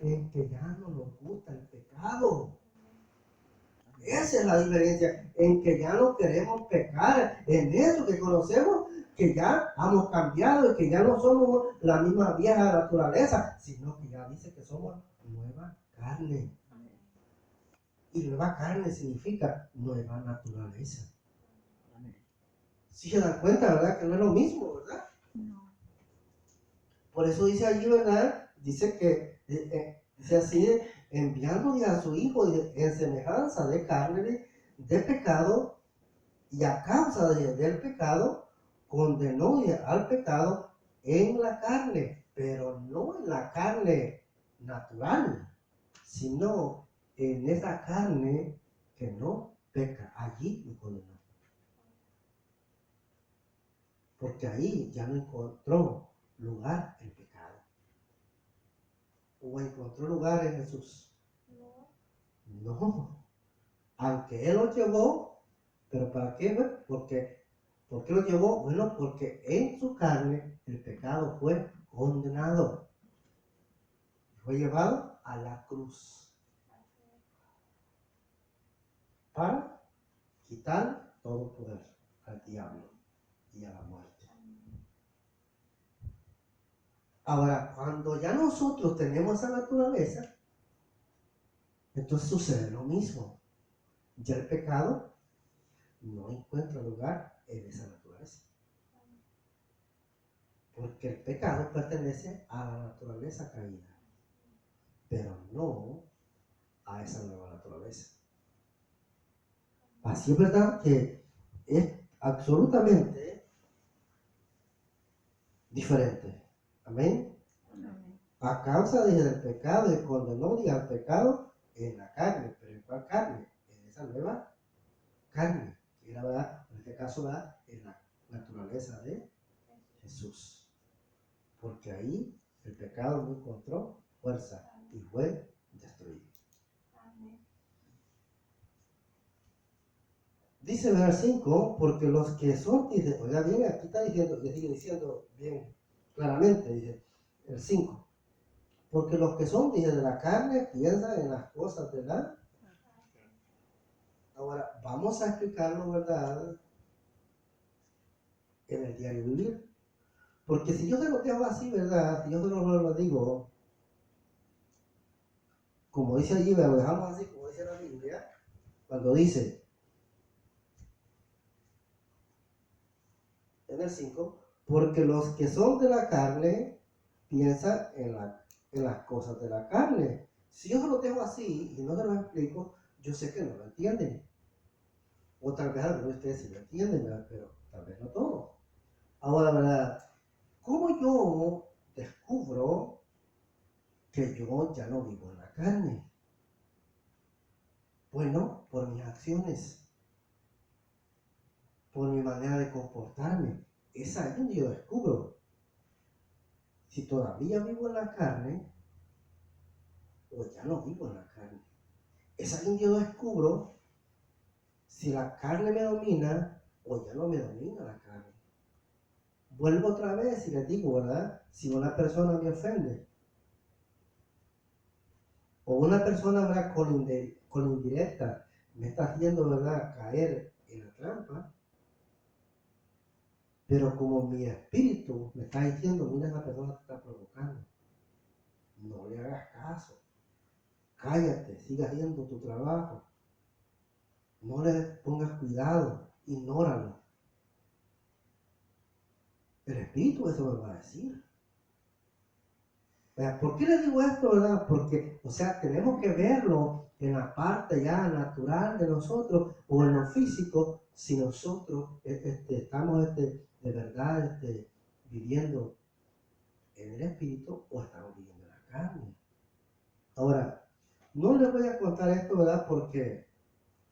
en que ya no nos gusta el pecado. Esa es la diferencia, en que ya no queremos pecar, en eso que conocemos, que ya hemos cambiado y que ya no somos la misma vieja naturaleza, sino que ya dice que somos nueva carne. Y nueva carne significa nueva naturaleza. Si se dan cuenta, ¿verdad? Que no es lo mismo, ¿verdad? Por eso dice allí, ¿verdad? Dice que, dice así, enviándole a su Hijo en semejanza de carne, de pecado, y a causa del pecado, condenó al pecado en la carne, pero no en la carne natural, sino en esa carne que no peca. Allí lo condenó. Porque ahí ya no encontró lugar el pecado. ¿O encontró lugar en Jesús? No. Aunque Él lo llevó, pero ¿para qué? ¿Por qué lo llevó? Bueno, porque en su carne el pecado fue condenado. Fue llevado a la cruz para quitar todo poder al diablo y a la muerte. Ahora, cuando ya nosotros tenemos esa naturaleza, entonces sucede lo mismo. Ya el pecado no encuentra lugar en esa naturaleza. Porque el pecado pertenece a la naturaleza caída, pero no a esa nueva naturaleza. Así es verdad que es absolutamente diferente. Amén. A causa del pecado, y condenó al pecado en la carne. ¿Pero en cuál carne? En esa nueva carne, que era, ¿verdad? En este caso, ¿verdad? En la naturaleza de Jesús. Porque ahí el pecado no encontró fuerza y fue destruido. Dice el versículo 5, porque los que son, dice, oiga bien, aquí está diciendo, le sigue diciendo bien claramente, dice el 5, porque los que son, dice, de la carne piensan en las cosas de la. Ahora, vamos a explicarlo, ¿verdad? En el diario vivir. Porque si yo se lo dejo así, ¿verdad? Si yo se lo digo, como dice allí, lo dejamos así, como dice la Biblia, cuando dice, en el 5, porque los que son de la carne piensan en las cosas de la carne. Si yo se lo dejo así y no se lo explico, yo sé que no lo entienden. O tal vez algunos de ustedes sí lo entienden, ¿verdad? Pero tal vez no todos. Ahora, ¿verdad? ¿Cómo yo descubro que yo ya no vivo en la carne? Bueno, por mis acciones, por mi manera de comportarme. Es ahí donde yo descubro si todavía vivo en la carne o ya no vivo en la carne. Es ahí donde yo descubro si la carne me domina o ya no me domina la carne. Vuelvo otra vez y les digo, ¿verdad? Si una persona me ofende o una persona, ¿verdad? con indirecta me está haciendo, ¿verdad? Caer en la trampa, pero como mi espíritu me está diciendo, mira, esa persona te está provocando, no le hagas caso, cállate, siga haciendo tu trabajo, no le pongas cuidado, ignóralo. El espíritu eso me va a decir. ¿Por qué le digo esto, verdad? Porque, o sea, tenemos que verlo en la parte ya natural de nosotros o en lo físico, si nosotros estamos de verdad viviendo en el espíritu o estamos viviendo en la carne. Ahora, no les voy a contar esto, ¿verdad? Porque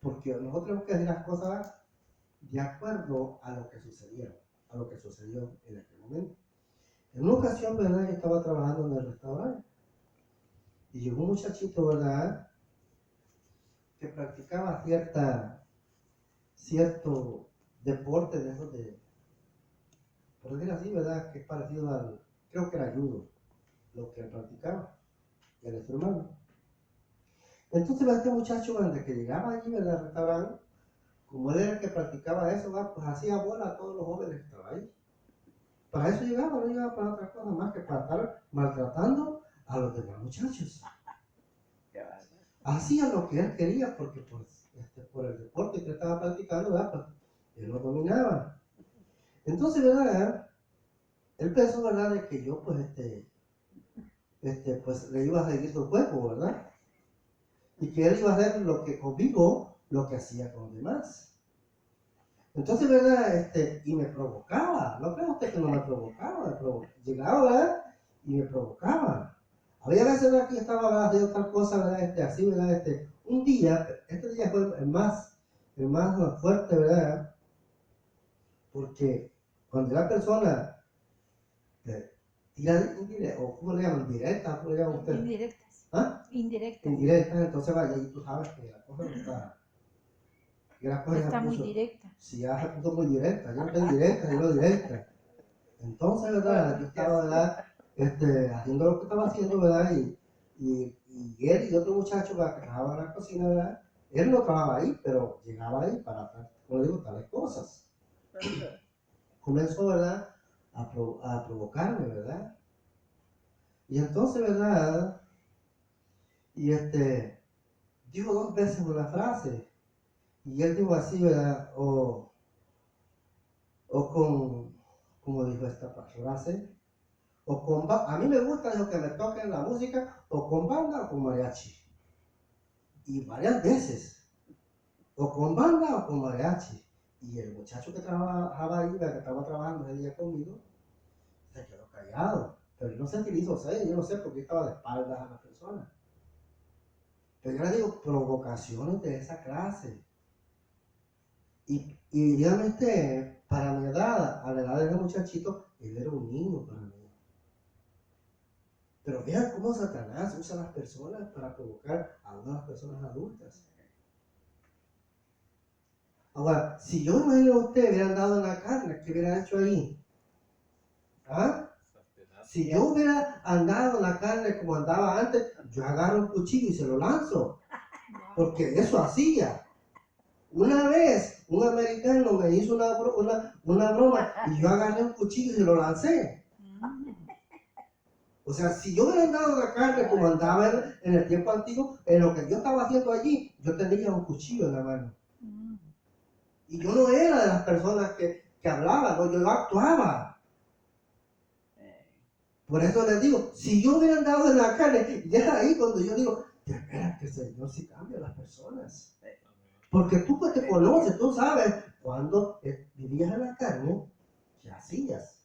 nosotros tenemos que hacer las cosas de acuerdo a lo que sucedió en aquel momento. En una ocasión, ¿verdad? Yo estaba trabajando en el restaurante y llegó un muchachito, ¿verdad? Que practicaba cierto deporte de esos por decir así, ¿verdad? Que es parecido creo que era judo, lo que él practicaba. él es su hermano. Entonces, este muchacho, desde que llegaba allí, ¿verdad?, al restaurante, como él era el que practicaba eso, ¿verdad?, pues hacía bola a todos los jóvenes que estaban ahí. Para eso llegaba, no llegaba para otra cosa más que para estar maltratando a los demás muchachos. Hacía lo que él quería porque pues, por el deporte que estaba practicando, ¿verdad?, pues, él lo dominaba. Entonces, ¿verdad?, él pensó, ¿verdad?, de que yo pues, pues le iba a seguir su juego, ¿verdad? Y que él iba a hacer lo que conmigo, lo que hacía con los demás. Entonces, ¿verdad?, y me provocaba. No creo usted que no me provocaba, llegaba, ¿verdad?, y me provocaba. Había veces, ¿verdad?, que yo estaba, ¿verdad?, haciendo tal cosa, ¿verdad?, así, ¿verdad?, un día, este día fue el más fuerte, ¿verdad?, porque cuando la persona tira indirecta, o ¿cómo le llaman? Directa, ¿cómo le llaman ustedes? Indirectas. ¿Ah? Indirectas. Indirectas, entonces vaya, y tú sabes que la cosa no está. Que la cosa Está se muy puso, directa. si ya se puso muy directa, yo no estoy directa, yo no directa. Entonces, ¿verdad?, yo estaba, ¿verdad?, haciendo lo que estaba haciendo, ¿verdad?, y él y otro muchacho, ¿verdad?, que trabajaba en la cocina, ¿verdad?, él no trabajaba ahí, pero llegaba ahí para, como digo, tales cosas. Comenzó, ¿verdad?, a provocarme, ¿verdad? Y entonces, ¿verdad?, y dijo 2 veces una frase, y él dijo así, ¿verdad?, o con, como dijo esta frase, o con, a mí me gusta lo que me toquen la música, o con banda o con mariachi. Y varias veces, o con banda o con mariachi. Y el muchacho que trabajaba ahí, que estaba trabajando ese día conmigo, se quedó callado. Pero yo no sé qué le hizo hacer, yo no sé por qué estaba de espaldas a la persona. Pero yo le digo, provocaciones de esa clase. Y dígame para mi edad, a la edad de ese muchachito, él era un niño para mí. Pero vean cómo Satanás usa a las personas para provocar a unas personas adultas. Ahora, si yo imagino a usted hubiera andado en la carne, ¿qué hubiera hecho ahí? ¿Ah? Si yo hubiera andado en la carne como andaba antes, yo agarro un cuchillo y se lo lanzo. Porque eso hacía. Una vez un americano me hizo una broma y yo agarré un cuchillo y se lo lancé. O sea, si yo hubiera andado en la carne como andaba en el tiempo antiguo, en lo que yo estaba haciendo allí, yo tenía un cuchillo en la mano. Y yo no era de las personas que hablaban, no, yo actuaba. Por eso les digo, si yo hubiera andado en la carne, ya es ahí cuando yo digo, de veras que el Señor sí cambia a las personas. Porque tú pues te conoces, tú sabes, cuando vivías en la carne, ¿qué hacías?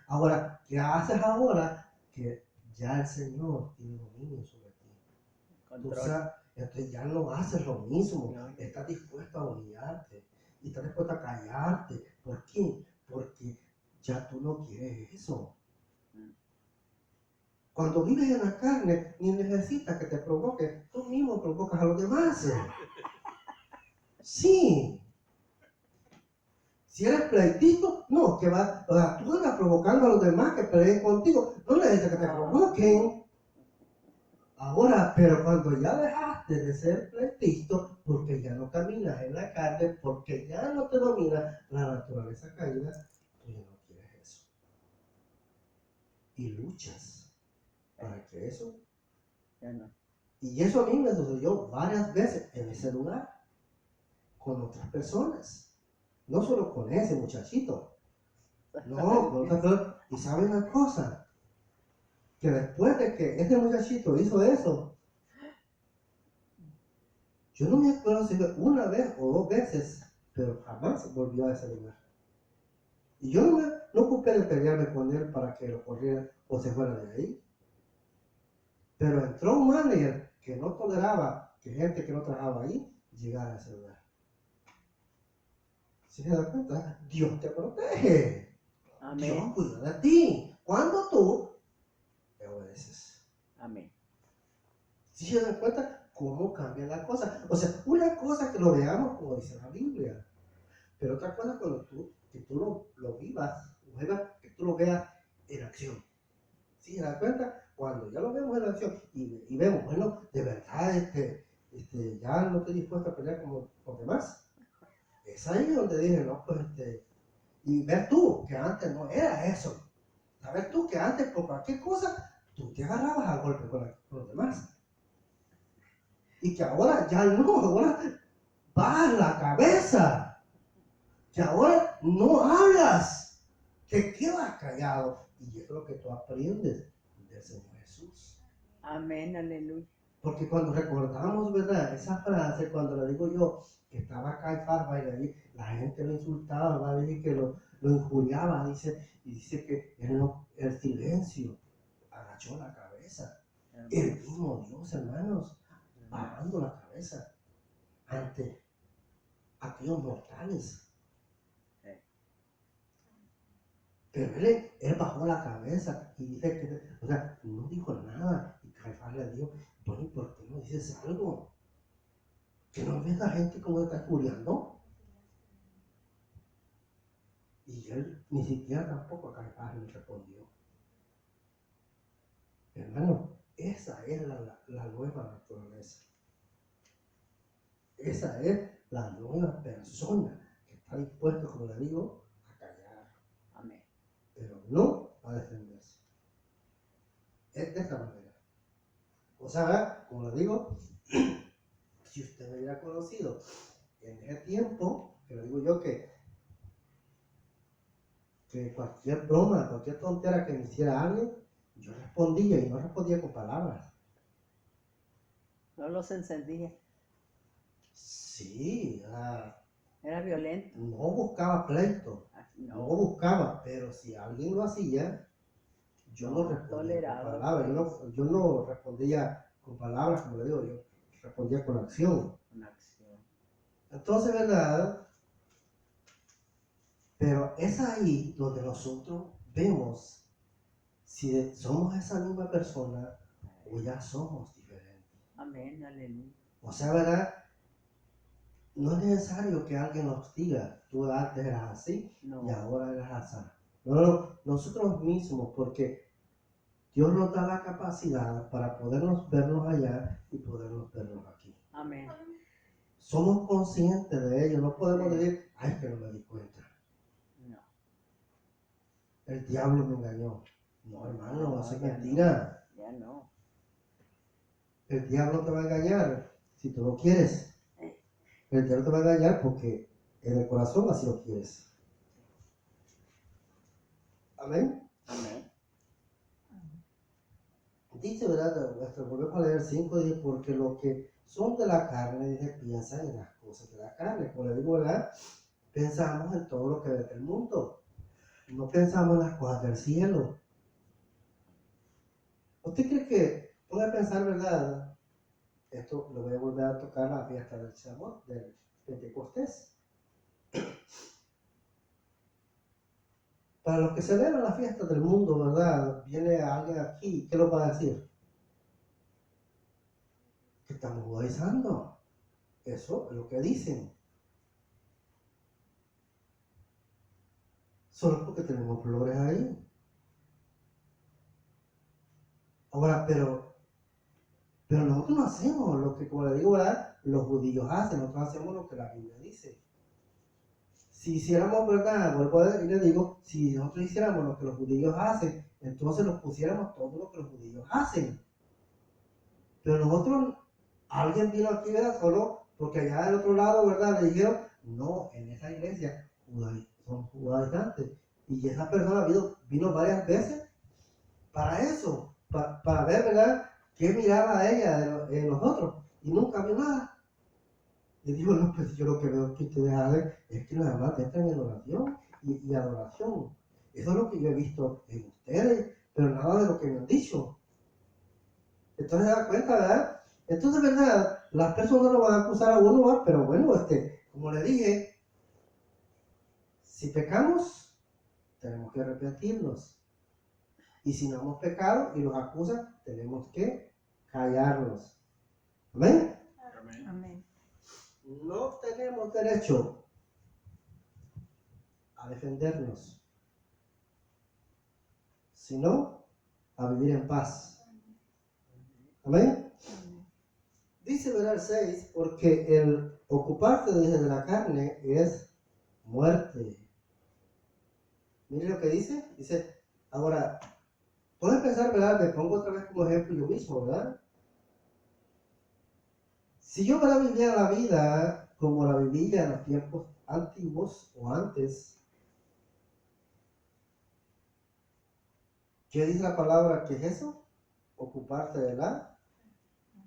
Ahora, ¿qué haces ahora que ya el Señor tiene dominio sobre ti? Tú sabes, entonces ya no haces lo mismo, estás dispuesto a humillarte y estás dispuesto a callarte. ¿Por qué? Porque ya tú no quieres eso. Cuando vives en la carne, ni necesitas que te provoque, tú mismo provocas a los demás. Sí. Si eres pleitito, no, que va, o sea, tú andas provocando a los demás que peleen contigo, no necesitas que te provoquen. Ahora, pero cuando ya dejaste de ser pleitito, porque ya no caminas en la carne, porque ya no te domina la naturaleza caída, tú ya no quieres eso. Y luchas para que eso. Y eso a mí me sucedió varias veces en ese lugar, con otras personas. No solo con ese muchachito. No, con otras personas. Y saben una cosa, que después de que ese muchachito hizo eso, yo no me acuerdo si fue una vez o 2 veces, pero jamás volvió a ese lugar. Y yo no ocupé de pelearme con él para que lo corriera o se fuera de ahí. Pero entró un manager que no toleraba que gente que no trabajaba ahí llegara a ese lugar. ¿Sí se da cuenta? Dios te protege. Amén. Dios cuida de ti. Cuando tú te obedeces. Amén. ¿Sí se dan cuenta cómo cambia la cosa? O sea, una cosa que lo veamos como dice la Biblia, pero otra cosa cuando que tú lo vivas, que tú lo veas en acción. ¿Sí se dan cuenta? cuando ya lo vemos en acción y vemos, bueno, de verdad, ya no estoy dispuesto a pelear como los demás. Es ahí donde dije, no, pues, y ver tú que antes no era eso. Saber tú que antes por cualquier cosa, tú te agarrabas a golpe con los demás. Y que ahora ya no, ahora bajas la cabeza. Que ahora no hablas. Te quedas callado. Y eso es lo que tú aprendes del Señor Jesús. Amén, aleluya. Porque cuando recordamos, ¿verdad? Esa frase, cuando le digo yo, que estaba Caifás, la gente lo insultaba, ¿va? Dice que lo injuriaba, y dice que el silencio agachó la cabeza. El mismo Dios, hermanos, bajando la cabeza ante aquellos mortales. Pero él bajó la cabeza y dice que, o sea, no dijo nada. Y Caifás le dijo, bueno, ¿y por qué no dices algo? ¿Que no ves a la gente como está injuriando? Y él ni siquiera tampoco a Caifás le respondió. Hermano, esa es la nueva naturaleza. Esa es la nueva persona que está dispuesta, como le digo, a callar. Amén. Pero no a defenderse. Es de esta manera. O sea, como le digo, si usted me hubiera conocido en ese tiempo, que le digo yo que cualquier broma, cualquier tontera que me hiciera alguien, yo respondía y no respondía con palabras. No los encendía. Sí, Era violento. no buscaba pleito, no buscaba, pero si alguien lo hacía, yo no respondía con palabras, yo no respondía con palabras, como le digo, yo respondía con acción. Con acción. Entonces, ¿verdad? Pero es ahí donde nosotros vemos si somos esa misma persona o ya somos diferentes. Amén, aleluya. O sea, ¿verdad? No es necesario que alguien nos diga, tú antes eras así y ahora eres así. No, nosotros mismos, porque Dios nos da la capacidad para podernos vernos allá y podernos vernos aquí. Amén. Somos conscientes de ello, no podemos decir, ay, que no me di cuenta. No. El diablo me engañó. No, hermano, eso es mentira. Ya no. El diablo te va a engañar si tú lo quieres. El diablo te va a engañar porque en el corazón así lo quieres. Amén. Amén. Dice, ¿verdad? Volvemos a leer 5, dice, porque los que son de la carne, dice, piensan en las cosas de la carne. Como le digo, ¿verdad? Pensamos en todo lo que ve del mundo. No pensamos en las cosas del cielo. ¿Usted cree que puede pensar, verdad? Esto lo voy a volver a tocar la fiesta del Shabbat, del Pentecostés. Para los que celebran la fiesta del mundo, ¿verdad? Viene alguien aquí, ¿qué nos va a decir? Que estamos judaizando. Eso es lo que dicen. Solo porque tenemos flores ahí. Ahora, pero nosotros no hacemos lo que, como le digo, ¿verdad? Los judíos hacen, nosotros hacemos lo que la Biblia dice. Si hiciéramos, ¿verdad? Vuelvo a ver y le digo, si nosotros hiciéramos lo que los judíos hacen, entonces nos pusiéramos todo lo que los judíos hacen. Pero nosotros, alguien vino aquí, ¿verdad? Solo porque allá del otro lado, ¿verdad? Le dijeron, no, en esa iglesia son judaizantes. Y esa persona vino varias veces para eso, para ver, ¿verdad? ¿Qué miraba a ella de nosotros? Y nunca vio nada. Y digo, no, pues yo lo que veo que ustedes hacen es que nada más entran en oración y adoración. Eso es lo que yo he visto en ustedes, pero nada de lo que me han dicho. Entonces se da cuenta, ¿verdad? Entonces, ¿verdad? Las personas lo van a acusar a uno, ¿verdad? Pero bueno, como le dije, si pecamos, tenemos que arrepentirnos. Y si no hemos pecado y nos acusan, tenemos que callarnos. ¿Amén? Amén. No tenemos derecho a defendernos, sino a vivir en paz. Amén. Amén. Dice, ¿verdad? El 6, porque el ocuparse de la carne es muerte. Mire lo que dice. Dice, ahora, puedes pensar, ¿verdad? Me pongo otra vez como ejemplo yo mismo, ¿verdad? Si yo, ¿verdad? Vivía la vida como la vivía en los tiempos antiguos o antes, ¿qué dice la palabra? ¿Qué es eso? Ocuparse de la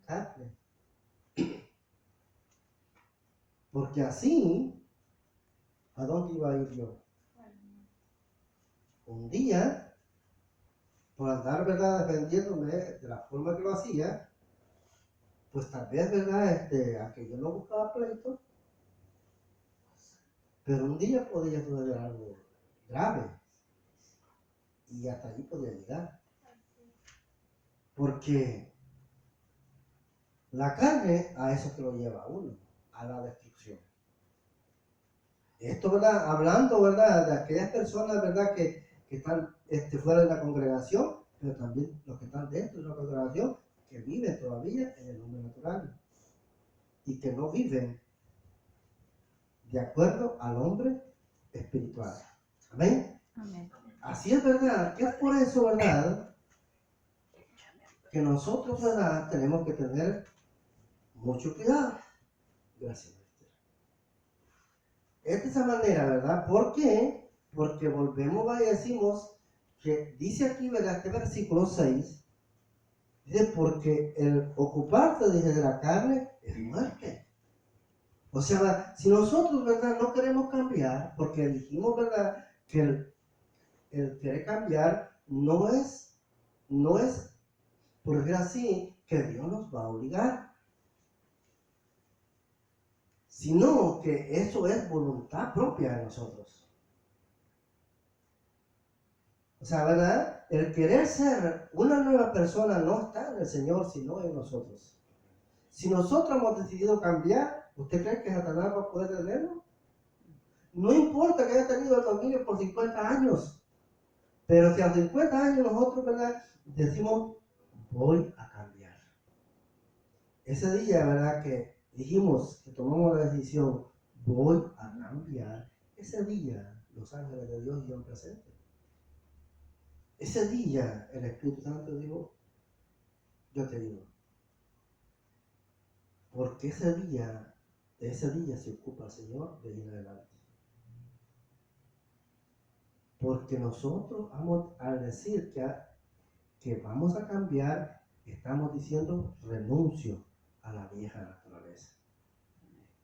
carne. Porque así, ¿a dónde iba a ir yo? Un día, por andar, ¿verdad? Defendiéndome de la forma que lo hacía, pues tal vez, ¿verdad? Aunque yo no buscaba pleito, pero un día podía suceder algo grave y hasta allí podía llegar. Porque la carne a eso que lo lleva a uno, a la destrucción. Esto, ¿verdad? Hablando, ¿verdad? De aquellas personas, ¿verdad? Que están fuera de la congregación, pero también los que están dentro de la congregación, que viven todavía en el hombre natural y que no viven de acuerdo al hombre espiritual. Amén. Amén. Así es, ¿verdad? Que es por eso, ¿verdad? Que nosotros, ¿verdad? Tenemos que tener mucho cuidado. Gracias, maestro. Es de esa manera, ¿verdad? ¿Por qué? Porque volvemos y decimos que dice aquí, ¿verdad? Este versículo 6, dice, porque el ocuparse, dice, de la carne es muerte. O sea, si nosotros, ¿verdad? No queremos cambiar, porque dijimos, ¿verdad? Que el querer cambiar no es, por decir así, que Dios nos va a obligar, sino que eso es voluntad propia de nosotros. O sea, ¿verdad? El querer ser una nueva persona no está en el Señor, sino en nosotros. Si nosotros hemos decidido cambiar, ¿usted cree que Satanás va a poder tenerlo? No importa que haya tenido el dominio por 50 años, pero si a 50 años nosotros, ¿verdad? Decimos, voy a cambiar. Ese día, ¿verdad? Que dijimos, que tomamos la decisión, voy a cambiar. Ese día, los ángeles de Dios iban presentes. Ese día, el Espíritu Santo dijo, yo te digo, porque de ese día se ocupa el Señor de ir en adelante. Porque nosotros, al decir que vamos a cambiar, estamos diciendo renuncio a la vieja naturaleza.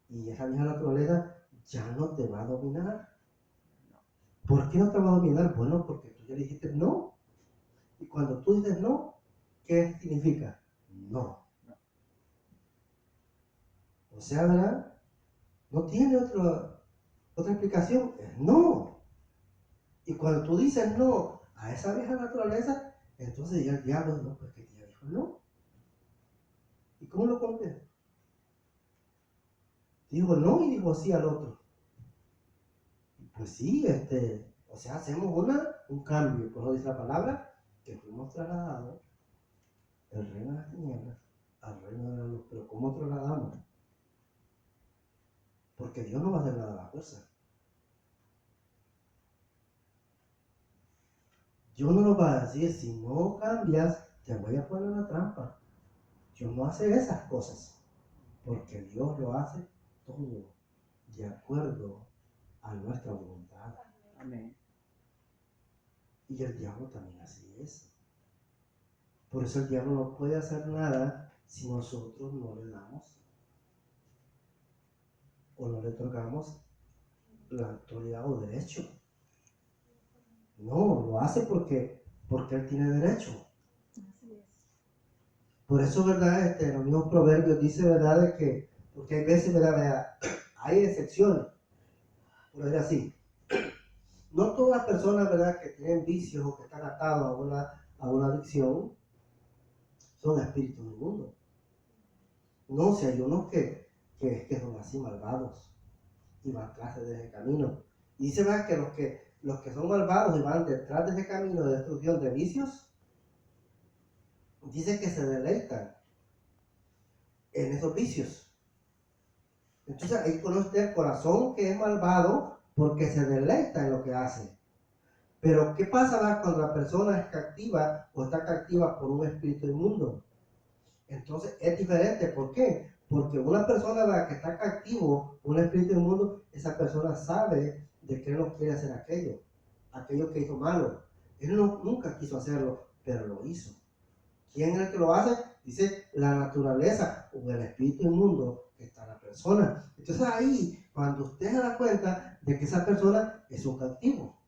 Y esa vieja naturaleza ya no te va a dominar. ¿Por qué no te va a dominar? Bueno, porque tú ya dijiste no. Y cuando tú dices no, ¿qué significa? No. O sea, ¿verdad? No tiene otra explicación. Es no. Y cuando tú dices no a esa vieja naturaleza, entonces ya el diablo, no, pues que ya dijo no. ¿Y cómo lo conviene? Dijo no y dijo sí al otro. Pues sí, o sea, hacemos un cambio, como dice la palabra, que fuimos trasladados del reino de las tinieblas al reino de la luz. Pero ¿cómo trasladamos? Porque Dios no va a hacer nada a la fuerza. Dios no nos va a decir, si no cambias, te voy a poner una trampa. Dios no hace esas cosas, porque Dios lo hace todo de acuerdo a nuestra voluntad. Amén. Y el diablo también así es. Por eso el diablo no puede hacer nada si nosotros no le damos o no le otorgamos la autoridad o derecho. No, lo hace porque él tiene derecho. Así es. Por eso, ¿verdad? Los mismos proverbios dice, ¿verdad? De que, porque hay veces, ¿verdad? Hay excepciones, por decir así. No todas las personas, ¿verdad? Que tienen vicios o que están atados a una adicción son espíritus del mundo. No, si hay unos que son así malvados y van tras de ese camino. Y dice, ¿verdad? Que los que son malvados y van detrás de ese camino de destrucción de vicios, dice que se deleitan en esos vicios. Entonces ahí conoce el corazón que es malvado porque se deleita en lo que hace. Pero ¿qué pasa cuando la persona es cautiva o está cautiva por un espíritu inmundo? Entonces es diferente. ¿Por qué? Porque una persona que está cautivo, un espíritu inmundo, esa persona sabe de que él no quiere hacer aquello que hizo malo. Él nunca quiso hacerlo, pero lo hizo. ¿Quién es el que lo hace? Dice la naturaleza o el espíritu inmundo que está en la persona. Entonces ahí, cuando usted se da cuenta de que esa persona es un cautivo.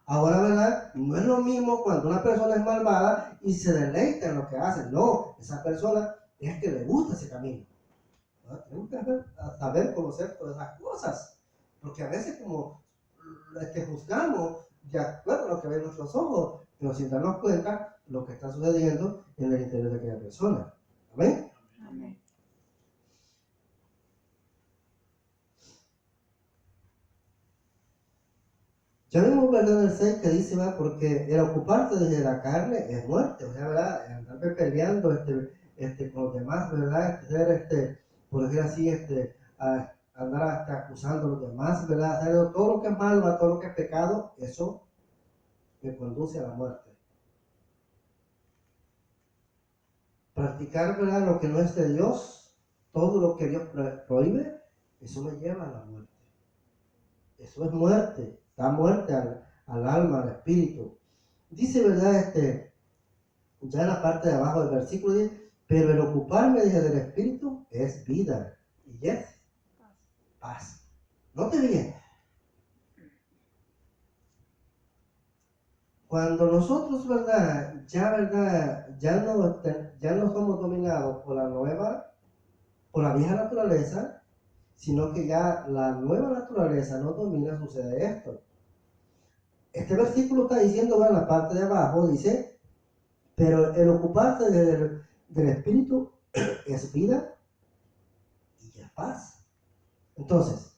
Ahora, ¿verdad? No es lo mismo cuando una persona es malvada y se deleita en lo que hace. No, esa persona es que le gusta ese camino. ¿No? Tenemos que saber conocer todas esas cosas. Porque a veces como juzgamos de acuerdo a lo que ven nuestros ojos, pero sin darnos cuenta lo que está sucediendo en el interior de aquella persona. ¿Amén? Amén. Ya vimos, ¿verdad? En el 6 que dice, ¿verdad? Porque el ocuparte de la carne es muerte, o sea, ¿verdad? Andar peleando con los demás, ¿verdad? Ser, por decir así, andar acusando a los demás, ¿verdad? Hacer todo lo que es malo, todo lo que es pecado, eso me conduce a la muerte. Practicar, ¿verdad? Lo que no es de Dios, todo lo que Dios prohíbe, eso me lleva a la muerte. Eso es muerte, da muerte al alma, al espíritu. Dice, ¿verdad? Ya en la parte de abajo del versículo dice, pero el ocuparme, dice, del espíritu es vida y es paz. Note bien. Cuando nosotros, ¿verdad? Ya no somos dominados por la vieja naturaleza, sino que ya la nueva naturaleza nos domina, sucede esto. Este versículo está diciendo, en la parte de abajo, dice, pero el ocuparte del espíritu es vida y es paz. Entonces,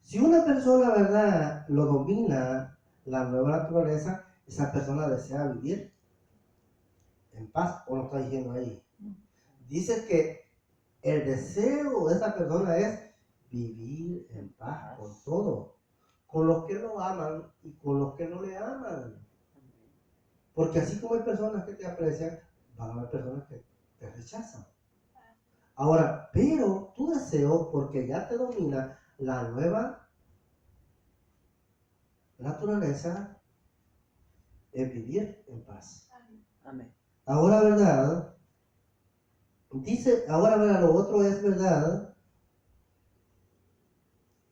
si una persona, ¿verdad?, lo domina la nueva naturaleza, esa persona desea vivir en paz, ¿o no está diciendo ahí? Dice que el deseo de esa persona es vivir en paz con todo, con los que lo aman y con los que no le aman. Porque así como hay personas que te aprecian, van a haber personas que te rechazan. Ahora, pero tu deseo, porque ya te domina la nueva naturaleza, es vivir en paz. Amén. Ahora, ¿verdad? Dice, ahora, ¿verdad? Lo otro es, ¿verdad?,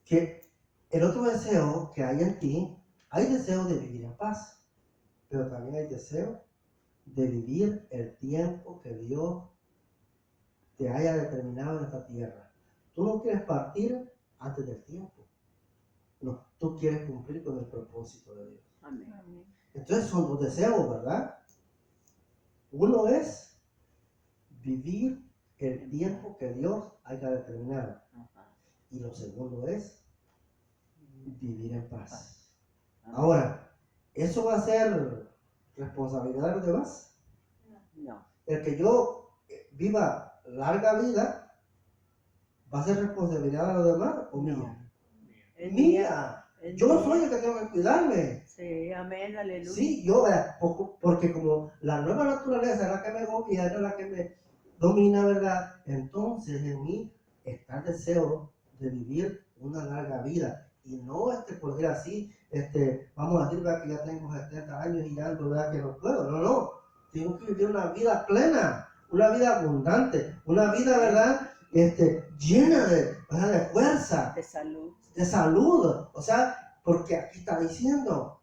que el otro deseo que hay en ti, hay deseo de vivir en paz, pero también hay deseo de vivir el tiempo que Dios te haya determinado en esta tierra. Tú no quieres partir antes del tiempo. No, tú quieres cumplir con el propósito de Dios. Amén. Entonces son dos deseos, ¿verdad? Uno es vivir el tiempo que Dios haya determinado. Y lo segundo es vivir en paz. Ahora, ¿eso va a ser responsabilidad de los demás? No. El que yo viva larga vida, ¿va a ser responsabilidad de los demás o mía? Es Mía. es Yo mía. soy el que tengo que cuidarme. Sí, amén, aleluya. Sí, yo, porque como la nueva naturaleza es la que me gobierna, es la que me domina, ¿verdad? Entonces en mí está el deseo de vivir una larga vida. Y no, por decir así, vamos a decir, ¿verdad?, que ya tengo 70 años y ya ando, ¿verdad?, que no puedo. No. Tengo que vivir una vida plena, una vida abundante, una vida, ¿verdad?, llena de fuerza, De salud. de salud. O sea, porque aquí está diciendo,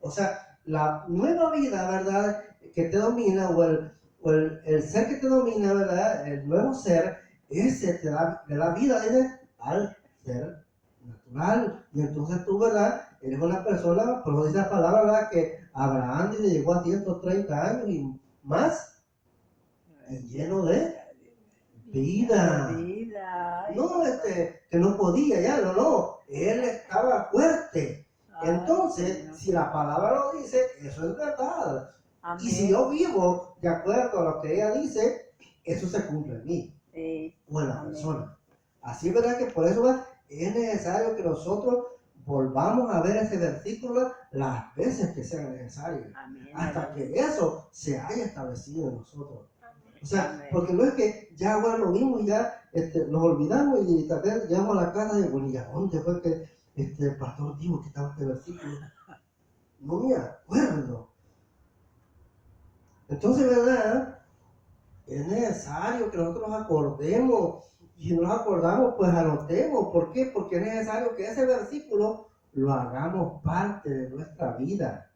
o sea, la nueva vida, ¿verdad?, que te domina, o el ser que te domina, ¿verdad?, el nuevo ser, ese le da vida al ser natural. Y entonces tú, ¿verdad?, eres una persona, por eso dice la palabra, ¿verdad?, que Abraham le llegó a 130 años y más, y lleno de vida. No, que no podía ya, no, él estaba fuerte. Entonces, si la palabra lo dice, eso es verdad. Amén. Y si yo vivo de acuerdo a lo que ella dice, eso se cumple en mí. Sí. o en la Amén. persona. Así es verdad que por eso es necesario que nosotros volvamos a ver ese versículo las veces que sean necesarias, Amén. hasta que eso se haya establecido en nosotros. O sea, Amén. porque no es que ya ahora lo vimos y ya nos olvidamos y tal vez llegamos a la casa y bueno, ¿y a dónde fue que el pastor dijo que estaba este versículo? No me acuerdo. Entonces, ¿verdad? Es necesario que nosotros nos acordemos. Y si no nos acordamos, pues anotemos. ¿Por qué? Porque es necesario que ese versículo lo hagamos parte de nuestra vida.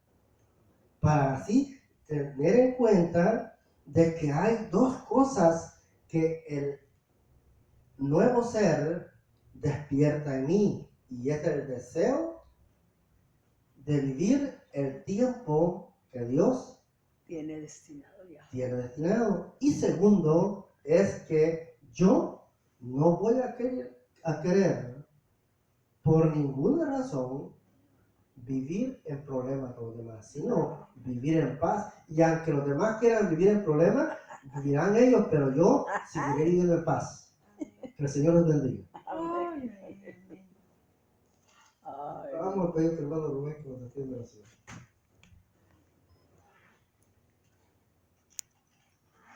Para así tener en cuenta de que hay dos cosas que el nuevo ser despierta en mí. Y es el deseo de vivir el tiempo que Dios Tiene destinado ya. tiene destinado. Y segundo, es que yo no voy a querer por ninguna razón vivir en problemas con los demás, sino vivir en paz. Y aunque los demás quieran vivir en problemas, vivirán ellos, pero yo seguiré viviendo en paz. Que el Señor los bendiga. Amén. Ay, Vamos a pedir a tu hermano Rubén que nos defienda la oración.